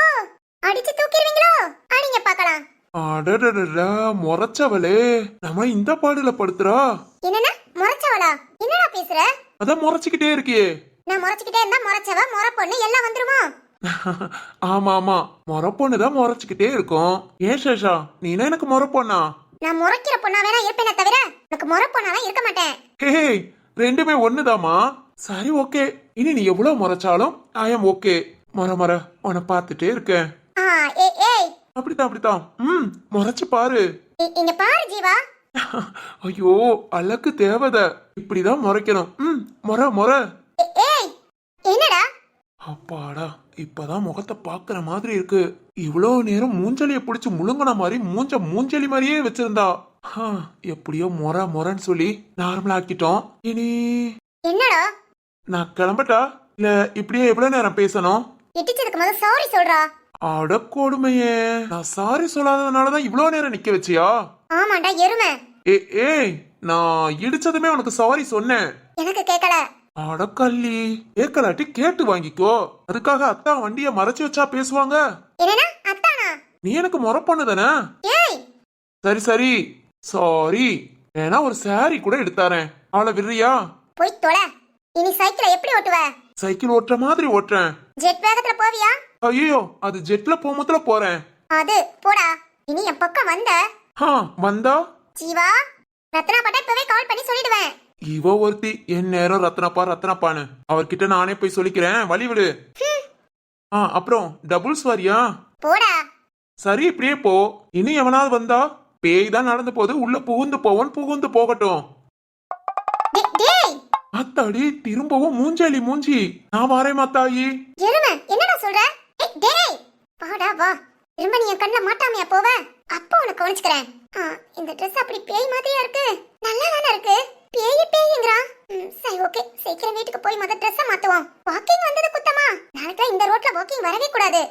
அடிச்சு தூக்கிடுவீங்களோ? அடிங்க பார்க்கலாம். அடடடடா, முறைச்சவளே நம்ம இந்த பாடுல படுத்துறா. என்னன்னா முறைச்சவளா? என்னடா பேசுற? அதான் முறைச்சுக்கிட்டே இருக்கியே. நான் முறைச்சுக்கிட்டே இருந்தா முறைச்சவ முறை பொண்ணு எல்லாம் வந்துருமா? ஆமா ஆமா, முறை பொண்ணுதான் முறைச்சுக்கிட்டே இருக்கும். ஏன் சேஷா, நீனா எனக்கு முறை பொண்ணா? நான் முறைக்கிற பொண்ணா வேணா இருப்பேனே தவிர எனக்கு முறை பொண்ணாலாம் இருக்க மாட்டேன். ஹே, ரெண்டுமே ஒண்ணுதாமா. சரி ஓகே, இனி நீ எவ்வளவு முறைச்சாலும் ஐ எம் ஓகே. முறை உன்னை பார்த்துட்டே இருக்கேன். ஏய் அப்படித்தான் முறைச்சு பாரு. இங்க பாரு ஜீவா. ஐயோ, அழகு தேவதை, இப்படிதான் முறைக்கணும். முறை. ஏய் என்னடா? அப்பாடா, இப்பதான் முகத்தை பாக்குற மாதிரி இருக்கு. இவ்வளவு நேரம் மூஞ்சலிய பிடிச்சு முழுங்கின மாதிரி மூஞ்சலி மாதிரியே வச்சிருந்தா. எப்படியோ முறைன்னு சொல்லி நார்மல் ஆக்கிட்டோம். இனி என்னடா? நான் கிளம்பட்டா இல்ல இப்படியே எவ்வளவு நேரம் பேசணும்? இடிச்சதுக்கு முதல்ல சாரி சொல்றா. அட கொடுமையே, நான் சாரி சொல்லாததுனாலதான் இவ்வளவு நேரம் நிக்க வச்சியா? ஆமாண்டா எருமை. ஏய், நான் இடிச்சதுமே உனக்கு சாரி சொன்னேன். எனக்கு கேட்கல. அடக்கல்லி, கேட்கலாட்டி கேட்டு வாங்கிக்கோ. அதுக்காக அத்தா வண்டிய மறைச்சு வச்சா பேசுவாங்க? என்னன்னா அத்தானா? நீ எனக்கு முறை பண்ணுதானே? ஏய் சரி சாரி. வேணா ஒரு சாரி கூட எடுத்தாரேன், அவளை விடுறியா? போய் தொலை. இனி சைக்கிளை எப்படி ஓட்டுவ? சைக்கிள் ஓட்டுற மாதிரி ஓட்டுறேன். ஜெட் வேகத்துல போவியா? ஐயோ, அது ஜெட்ல போமுத்துல போறேன். அது போடா. இனி என் பக்கம் வந்த வந்தா ஜீவா, ரத்னா பாட்டா இப்பவே கால் பண்ணி சொல்லிடுவேன். இவ ஒருத்தி என் நேரம் ரத்னப்பான்னு அவர்கிட்ட நானே போய் சொல்லிக்கிறேன், வழி விடு. அப்புறம் டபுள்ஸ் வாரியா? போடா. சரி, இப்படியே போ. இனி எவனாவது வந்தா பேய் தான் நடந்து போது, உள்ள புகுந்து போகட்டும். டேய் அத்தாடி, திரும்பவும் மூஞ்சி. நான் வாரேன் மாத்தாயி. எருமை, என்னடா சொல்ற? டேய் வாடா வா. திரும்ப நீ என் கண்ணுல மாட்டாமையா போவ? அப்போ உனக்கு கவனிச்சுக்கிறேன். இந்த ட்ரெஸ் அப்படி பேய் மாதிரியா இருக்கு. நல்லா தானே இருக்கு. பேய்ங்கிறான். சரி ஓகே, சீக்கிரம் வீட்டுக்கு போய் மொத ட்ரெஸ்ஸ மாத்துவோம். வாக்கிங் வந்தது குத்தமா? நாளைக்கு இந்த ரோட்ல வாக்கிங் வரவே கூடாது.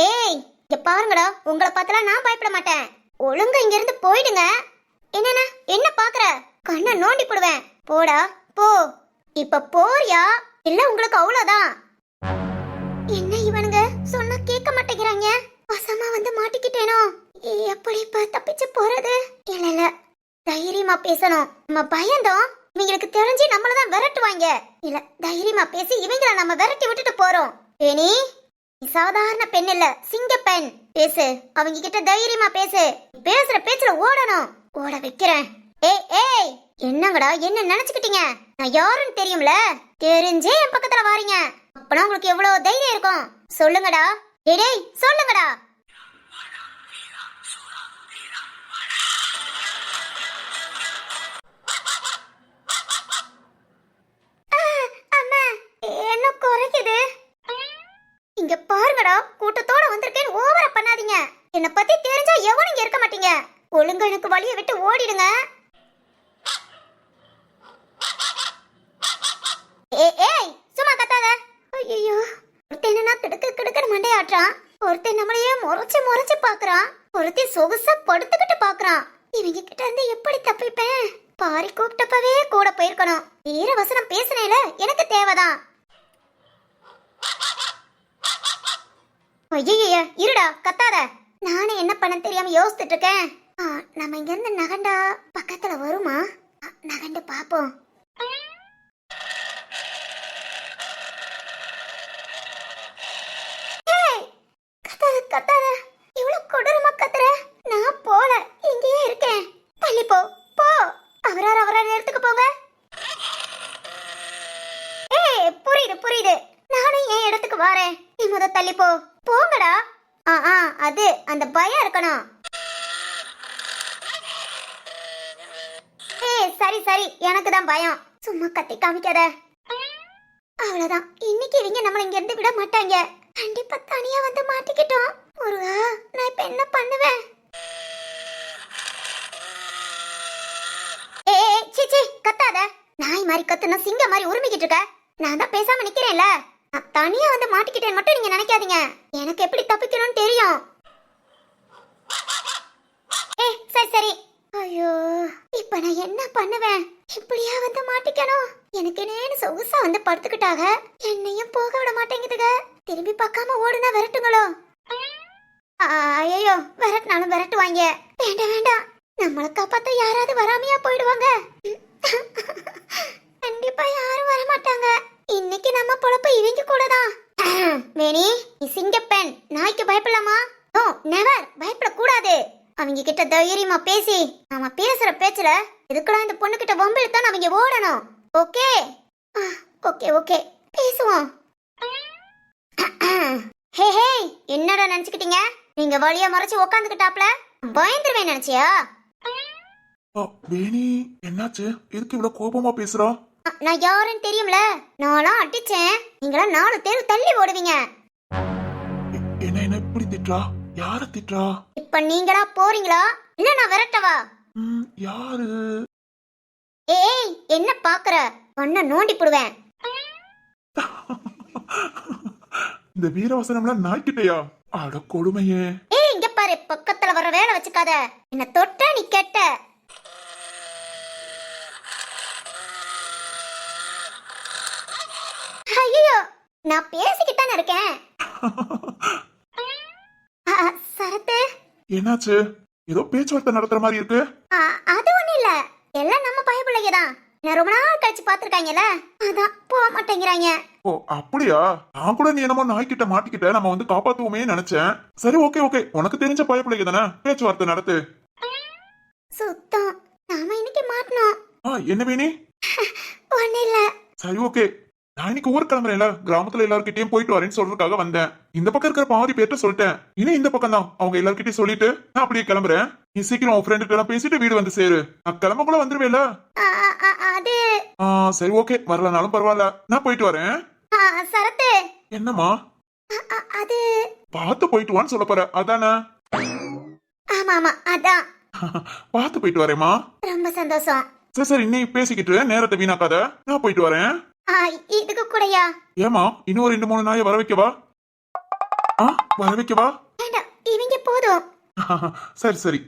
ஏய் இங்க பாருங்கடா, உங்களை பார்த்தலாம் நான் பயப்பட மாட்டேன். ஒழுங்கா இங்க இருந்து போயிடுங்க. என்னன்னா என்ன பாக்குற? கண்ணை நோண்டி போடுவேன். போடா போ. இப்ப போறியா இல்ல உங்களுக்கு அவ்வளவுதான்? என்ன இவனுங்க சொன்னா கேட்க மாட்டேங்கிறாங்க. வசமா வந்து மாட்டிக்கிட்டேனோ? எப்படி தப்பிச்சு போறது? இல்ல தைரியமா பேசணும். நம்ம பயந்தோம், இவங்களுக்கு தெரிஞ்சு நம்மளதான் விரட்டுவாங்க. இல்ல தைரியமா பேசி இவங்கள நம்ம விரட்டி விட்டுட்டு போறோம். ஏனி, சாதாரண பெண் இல்ல, சிங்க பெண். பேசு, அவங்க கிட்ட தைரியமா பேசு. பேசுற பேச்சுல ஓடணும். ஓட வைக்கிறேன். ஏய் என்னங்கடா, என்ன நினைச்சுக்கிட்டீங்க? நான் யாருன்னு தெரியும்ல? தெரிஞ்சே என் பக்கத்துல வாரீங்க. அப்பனா உங்களுக்கு எவ்வளவு தைரியம் இருக்கும்? சொல்லுங்கடா. டேய் சொல்லுங்கடா. அம்மா, என்ன குறைக்குது? இங்க பாருங்கடா, கூட்டத்தோட வந்திருக்கேன், ஓவரா பண்ணாதீங்க. என்ன பத்தி தெரிஞ்சா எவனும் இங்க இருக்க மாட்டீங்க. ஒழுங்கா எனக்கு வழியை விட்டு ஓடிடுங்க. ஏய் சும்மா கத்தாத. ஐயோ, ஒருத்தன் என்னன்னா கிடுக்குன்னு மண்டையாட்டுறான். ஒருத்தன் நம்மளையே முறைச்சு பாக்குறான். ஒருத்தன் சொகுசா படுத்துக்கிட்டு பாக்குறான். இவங்க கிட்ட இருந்து எப்படி தப்பிப்பேன்? பாரி கூப்பிட்டப்பவே கூட போயிருக்கணும். வீர வசனம் பேசுனேல, எனக்கு தேவைதான். ஐயய்ய, இருடா கத்தாத. நானே என்ன பண்ண தெரியாம யோசிச்சுட்டு இருக்கேன். நம்ம இங்க இருந்து நகண்டா பக்கத்துல வருமா? நகண்டு பாப்போம். கத்தாத, இவ்வளவு கொடூரமா கத்துற. நான் போல, இங்கேயே இருக்கேன். தள்ளி போ. அவரார் நேரத்துக்கு போங்க. புரியுது. நானும் என் இடத்துக்கு வரேன். நீ முத தள்ளி போ. போங்கடா. அது அந்த பயம் இருக்கணும். சரி, எனக்கு தான் பயம். சும்மா கத்தி காமிக்காத. அவ்வளவுதான், இன்னைக்கு இவங்க நம்மள இங்க இருந்து விட மாட்டாங்க. கண்டிப்பா தனியா வந்து மாட்டிக்கிட்டோம். முருகா, நான் இப்ப என்ன பண்ணுவேன்? ஏய் சீ கத்தாத. நாய் மாதிரி கத்துனா சிங்க மாதிரி உருமிக்கிட்டு இருக்க. நான் தான் பேசாம நிக்கிறேன்ல. நான் தனியா வந்து மாட்டிக்கிட்டேன்னு மட்டும் நீங்க நினைக்காதீங்க. எனக்கு எப்படி தப்பிக்கணும்னு தெரியும். ஏய் சரி சரி. ஐயோ, இப்ப நான் என்ன பண்ணுவேன்? இப்படியா வந்து மாட்டிக்கணும்? எனக்கு நேன்னு சொகுசா வந்து படுத்துக்கிட்டாக. என்னையும் போக விட மாட்டேங்குதுங்க. திரும்பி பார்க்காம ஓடுனா விரட்டுங்களோ? ஐயோ, விரட்டினாலும் விரட்டுவாங்க. வேண்டாம் வேண்டாம், நம்மளை காப்பாத்த யாராவது வராமையா போயிடுவாங்க. கண்டிப்பா யாரும் வர மாட்டாங்க. இன்னைக்கு நம்ம பொழப்பு இவங்க கூட தான். வேணி, நீ சிங்கப்பெண், நாய்க்கு பயப்படலாமா? நோ நெவர், பயப்படக்கூடாது. அவங்க கிட்ட தைரியமா பேசி நாம பேசுற பேச்சுல எதுக்குடா இந்த பொண்ணு கிட்ட வம்பிழுத்தான் அவங்க ஓடணும். ஓகே ஓகே ஓகே பேசுவோம். ஹே ஹே, என்னடா நினைச்சுக்கிட்டீங்க? நீங்க வழிய மறைச்சு உக்காந்துக்கிட்டாப்ல பயந்துருவேன் நினைச்சியா? வேணி, என்னாச்சு? எதுக்கு இவ்வளவு கோபமா பேசுறா? நான் யாருன்னு தெரியும்ல. நான்லாம் அடிச்சேன், நீங்களாம் 4 தெரு தள்ளி ஓடுவீங்க. என்ன என்ன இப்படி திட்டுறா? யார திட்டுறா? இப்ப நீங்களா போறீங்களா இல்ல நான் விரட்டவா? யாரு? ஏய், என்ன பாக்குற? ஒன்ன நோண்டி போடுவேன். இந்த வீரவசனம்லாம் நாய்க்கிட்டயா? அட கொடுமையே. ஏய் இங்க பாரு, பக்கத்துல வர வேலை வச்சுக்காத. என்ன தொட்டா நீ கெட்ட. ஐயோ, நான் பேசிக்கிட்டானே இருக்கேன். சரத்து, என்னாச்சு? ஏதோ பேச்சுவார்த்தை நடத்துற மாதிரி இருக்கு. அது ஒண்ணு இல்ல, எல்லாம் நம்ம பயப்பிள்ளைங்க தான். நான் ரொம்ப நாள் கழிச்சு பாத்துருக்காங்கல்ல, அதான் போக மாட்டேங்கிறாங்க. ஓ அப்படியா? நான் கூட நீ என்னமோ நாய்க்கிட்ட மாட்டிக்கிட்ட, நம்ம வந்து காப்பாத்துவோமே நினைச்சேன். சரி ஓகே ஓகே, உனக்கு தெரிஞ்ச பயப்பிள்ளைங்க தானே, பேச்சுவார்த்தை நடத்து. சுத்தம், நாம இன்னைக்கு மாட்டணும். என்ன வேணி? ஒண்ணு இல்ல. சரி ஓகே, நான் இன்னைக்கு ஊருக்கு கிளம்புறேன்ல, கிராமத்துல எல்லார்கிட்டயும் போயிட்டு வரேன்னு சொல்றதுக்காக வந்தேன். இந்த பக்கம் இருக்கிற பாதி பேர்ட்ட சொல்லிட்டேன், இனி இந்த பக்கம் தான். அவங்க எல்லார்கிட்டயும் சொல்லிட்டு நான் அப்படியே கிளம்புறேன். நீ சீக்கிரம் உன் ஃப்ரெண்டு எல்லாம் பேசிட்டு வீடு வந்து சேரு. நான் கிளம்ப கூட வந்துருவேல. அது சரி ஓகே, வரலனாலும் பரவாயில்ல, நான் போயிட்டு வரேன். சரத்து. என்னம்மா? அது பார்த்து போயிட்டு வான்னு சொல்ல போற அதானே? ஆமா ஆமா அதான். பார்த்து போயிட்டு வரேம்மா. ரொம்ப சந்தோஷம். சரி சரி, இன்னைக்கு பேசிக்கிட்டு நேரத்தை வீணாக்காத, நான் போயிட்டு வரேன். இதுக்கு கூடயா? ஏமா, இன்னும் 2-3 நாயை வர வைக்கவா? வர வைக்கவா? வேண்டாம், இவங்க போதும். சரி சரி.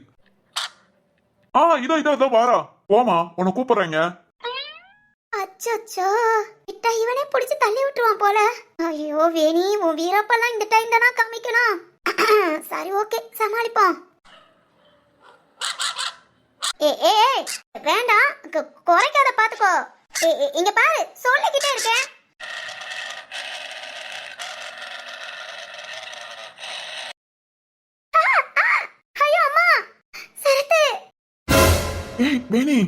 இதோ இதோ இதோ வாரா. போமா, உன்னை கூப்பிடுறாங்க. அச்சோ, கிட்ட இவனே புடிச்சு தள்ளி விட்டுருவான் போல. ஐயோ வேணி, உன் வீரப்பெல்லாம் இந்த டைம் தானா காமிக்கணும். சரி ஓகே, சமாளிப்போம். ஏ வேண்டாம், குறைக்காத பாத்துக்கோ. இங்க பாரு, சொல்லிக்கிட்டே இருக்கேன். ஐயோ அம்மா, சரத்து. ஏய் வேணி,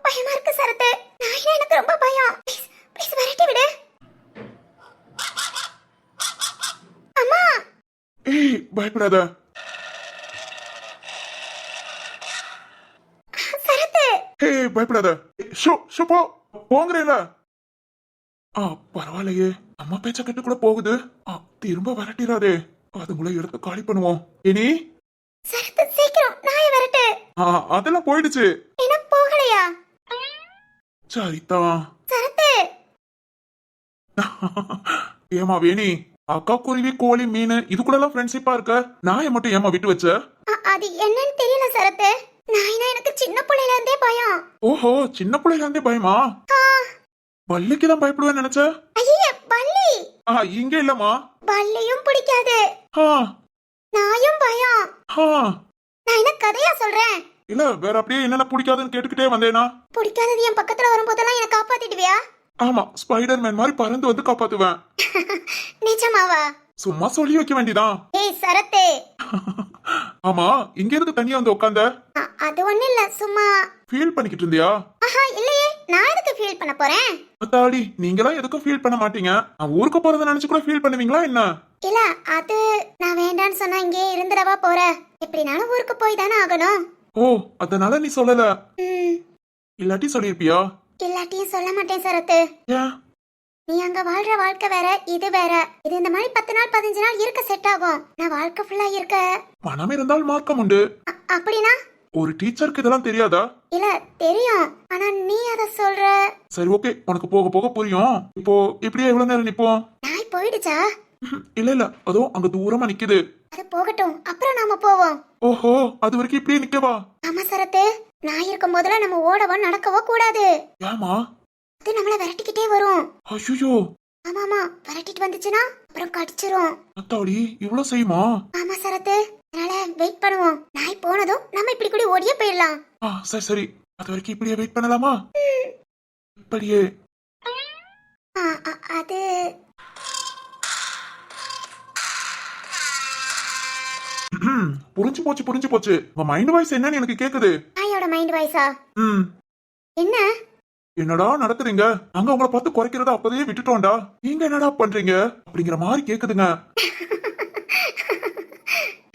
பயமா இருக்கு சரத்து. நாயினா எனக்கு ரொம்ப பயம். ப்ளீஸ் விரட்டி விடு. அம்மா. ஏய் பயப்படாத. சரத்து. ஏய் பயப்படாத. ஷோ ஷோ போ, போங்கறேல. பரவாயில்லையே, அம்மா பேச்ச கேட்டு கூட போகுது. திரும்ப விரட்டிடாதே, அதுங்களை எடுத்து காலி பண்ணுவோம். இனி சரத்து சீக்கிரம் நாயை விரட்டு. அதெல்லாம் போயிடுச்சு. என்ன போகலையா? சரிதான். சரத்து. ஏமா வேணி, அக்கா குருவி கோழி மீன் இது கூட எல்லாம் ஃப்ரெண்ட்ஷிப்பா இருக்க, நாயை மட்டும் ஏமா விட்டு வச்ச? அது என்னன்னு தெரியல சரத்து. நாயினா எனக்கு சின்ன பிள்ளையில இருந்தே பயம். ஓஹோ, சின்ன பிள்ளைல இருந்தே பயமா? பல்லிக்கு தான் பயப்படுவேன்னு நினைச்ச. ஐயே பல்லி. இங்க இல்லம்மா. பல்லியும் பிடிக்காது, நாயும் பயம். நான் என்ன கதையா சொல்றேன்? இல்ல, வேற அப்படியே என்னென்ன பிடிக்காதுன்னு கேட்டுக்கிட்டே வந்தேனா. பிடிக்காதது என் பக்கத்துல வரும்போதெல்லாம் என்ன காப்பாத்திடுவியா? ஆமா, ஸ்பைடர் மேன் மாதிரி பறந்து வந்து காப்பாத்துவேன். நிஜமாவா? சும்மா சொல்லி வைக்க வேண்டியதான். ஏய் சரத்தே. ஆமா, இங்க இருந்து தனியா வந்து உட்கார்ந்த? அது ஒண்ணு இல்ல, சும்மா ஃபீல் பண்ணிக்கிட்டு இருந்தியா? இல்லையே, நான் எதுக்கு ஃபீல் பண்ண போறேன்? அத்தாடி, நீங்களாம் எதுக்கும் ஃபீல் பண்ண மாட்டீங்க. நான் ஊருக்கு போறத நினைச்சு கூட ஃபீல் பண்ணுவீங்களா என்ன? இல்ல, அது நான் வேண்டான்னு சொன்னா இங்கே இருந்துடவா போற? எப்படினாலும் ஊருக்கு போய் தானே ஆகணும். ஓ, அதனால நீ சொல்லல. இல்லாட்டி சொல்லிருப்பியா? இல்லாட்டியும் சொல்ல மாட்டேன் சரத்து. ஏன்? நீ அங்க வாழ்ற வாழ்க்கை வேற, இது வேற. இது இந்த மாதிரி 10 நாள் 15 நாள் இருக்க செட் ஆகும். நான் வாழ்க்கை ஃபுல்லா இருக்க. பணம் இருந்தால் மார்க்கம் உண்டு. அப்படின்னா? ஒரு டீச்சருக்கு இதெல்லாம் தெரியாதா? இல்ல தெரியும், ஆனா நீ அத சொல்ற. சரி ஓகே, உனக்கு போக போக புரியும். இப்போ இப்படியே எவ்வளவு நேரம் நிப்போம்? நாய் போயிடுச்சா? இல்ல இல்ல, அதோ அங்க தூரமா நிக்குது. அது போகட்டும், அப்புறம் நாம போவோம். ஓஹோ, அது வரைக்கும் இப்படியே நிக்கவா? ஆமா சரத்து, நான் இருக்கும் போதெல்லாம் நம்ம ஓடவோ நடக்கவோ கூடாது. ஏமா? அது நம்மள விரட்டிக்கிட்டே வரும். ஐயோ, ஆமா ஆமா, விரட்டிட்டு வந்துச்சுன்னா அப்புறம் கடிச்சிரும். அத்தாடி, இவ்வளவு செய்யுமா? ஆமா சரத்து, அதனால வெயிட் பண்ணுவோம். நாய் போனதும் நம்ம இப்படி கூட ஓடியே போயிடலாம். சரி சரி, அது வரைக்கும் இப்படியே வெயிட் பண்ணலாமா? இப்படியே. அது புரிஞ்சு போச்சு புரிஞ்சு போச்சு. உங்க மைண்ட் வாய்ஸ் என்னன்னு எனக்கு கேக்குது. நாயோட மைண்ட் வாய்ஸா? என்ன என்னடா நடக்குறீங்க? அங்க உங்களை பார்த்து குறைக்கிறத அப்பதே விட்டுட்டோம்டா. நீங்க என்னடா பண்றீங்க அப்படிங்கிற மாதிரி கேக்குதுங்க.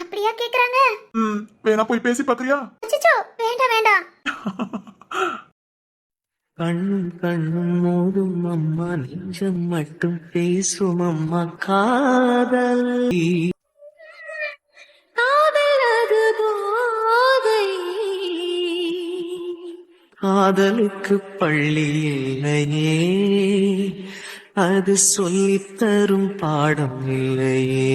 அப்படியா கேக்குறாங்க? வேணா போய் பேசி பாக்குறியா? அச்சச்சோ, வேண்டாம் வேண்டாம். கண்ணும் கண்ணும் மூடும் அம்மா, நெஞ்சம் மட்டும் பேசும் அம்மா. காதல் காதலது போதை, காதலுக்கு பள்ளி இல்லையே, அது சொல்லித்தரும் பாடம் இல்லையே.